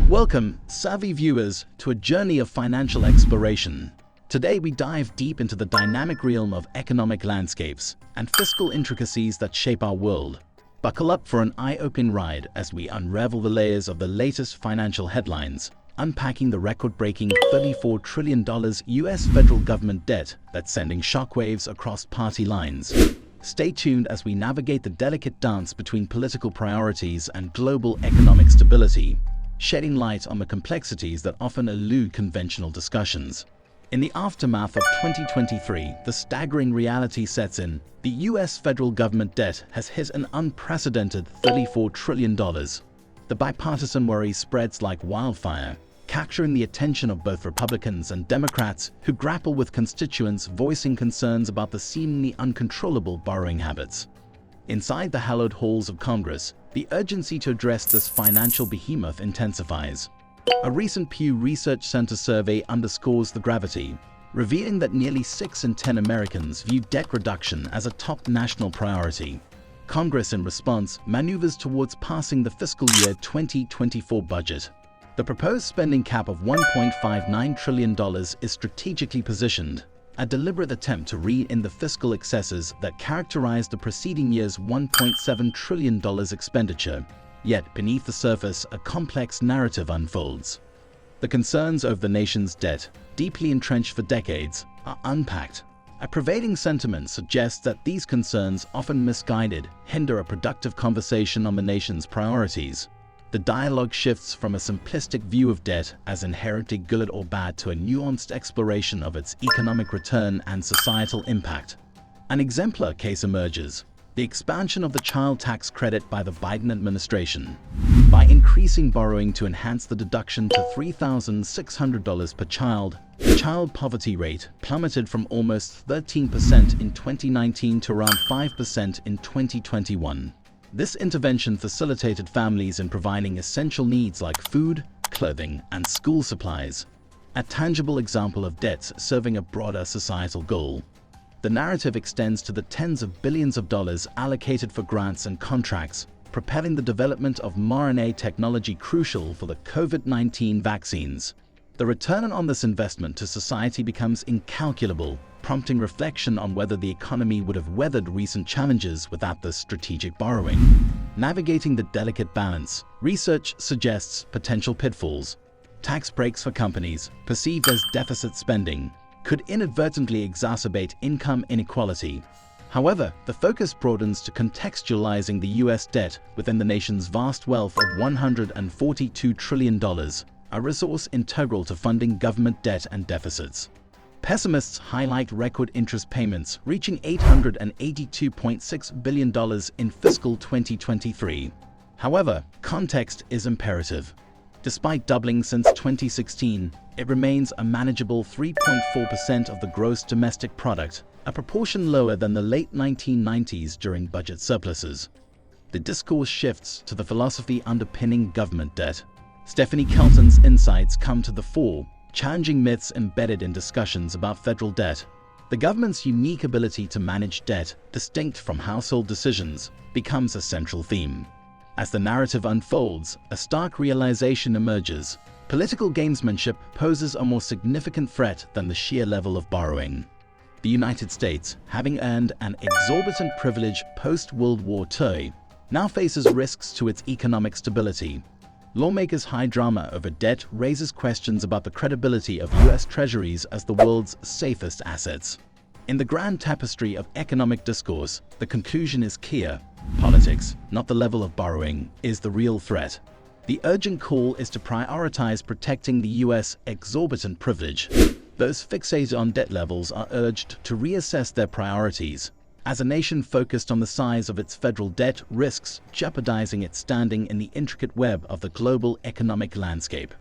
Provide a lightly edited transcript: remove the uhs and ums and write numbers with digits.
Welcome, savvy viewers, to a journey of financial exploration. Today we dive deep into the dynamic realm of economic landscapes and fiscal intricacies that shape our world. Buckle up for an eye-opening ride as we unravel the layers of the latest financial headlines, unpacking the record-breaking $34 trillion US federal government debt that's sending shockwaves across party lines. Stay tuned as we navigate the delicate dance between political priorities and global economic stability, shedding light on the complexities that often elude conventional discussions. In the aftermath of 2023, the staggering reality sets in. The US federal government debt has hit an unprecedented $34 trillion. The bipartisan worry spreads like wildfire, capturing the attention of both Republicans and Democrats who grapple with constituents voicing concerns about the seemingly uncontrollable borrowing habits. Inside the hallowed halls of Congress, the urgency to address this financial behemoth intensifies. A recent Pew Research Center survey underscores the gravity, revealing that nearly 6 in 10 Americans view debt reduction as a top national priority. Congress, in response, maneuvers towards passing the fiscal year 2024 budget. The proposed spending cap of $1.59 trillion is strategically positioned, a deliberate attempt to rein in the fiscal excesses that characterized the preceding year's $1.7 trillion expenditure. Yet, beneath the surface, a complex narrative unfolds. The concerns over the nation's debt, deeply entrenched for decades, are unpacked. A pervading sentiment suggests that these concerns, often misguided, hinder a productive conversation on the nation's priorities. The dialogue shifts from a simplistic view of debt as inherently good or bad to a nuanced exploration of its economic return and societal impact. An exemplar case emerges: the expansion of the child tax credit by the Biden administration. By increasing borrowing to enhance the deduction to $3,600 per child, the child poverty rate plummeted from almost 13% in 2019 to around 5% in 2021. This intervention facilitated families in providing essential needs like food, clothing, and school supplies, a tangible example of debts serving a broader societal goal. The narrative extends to the tens of billions of dollars allocated for grants and contracts, propelling the development of mRNA technology crucial for the COVID-19 vaccines. The return on this investment to society becomes incalculable, prompting reflection on whether the economy would have weathered recent challenges without this strategic borrowing. Navigating the delicate balance, research suggests potential pitfalls. Tax breaks for companies, perceived as deficit spending, could inadvertently exacerbate income inequality. However, the focus broadens to contextualizing the US debt within the nation's vast wealth of $142 trillion, a resource integral to funding government debt and deficits. Pessimists highlight record interest payments reaching $882.6 billion in fiscal 2023. However, context is imperative. Despite doubling since 2016, it remains a manageable 3.4% of the gross domestic product, a proportion lower than the late 1990s during budget surpluses. The discourse shifts to the philosophy underpinning government debt. Stephanie Kelton's insights come to the fore, challenging myths embedded in discussions about federal debt. The government's unique ability to manage debt, distinct from household decisions, becomes a central theme. As the narrative unfolds, a stark realization emerges: political gamesmanship poses a more significant threat than the sheer level of borrowing. The United States, having earned an exorbitant privilege post-World War II, now faces risks to its economic stability. Lawmakers' high drama over debt raises questions about the credibility of US treasuries as the world's safest assets. In the grand tapestry of economic discourse, the conclusion is clear: politics, not the level of borrowing, is the real threat. The urgent call is to prioritize protecting the US exorbitant privilege. Those fixated on debt levels are urged to reassess their priorities, as a nation focused on the size of its federal debt risks jeopardizing its standing in the intricate web of the global economic landscape.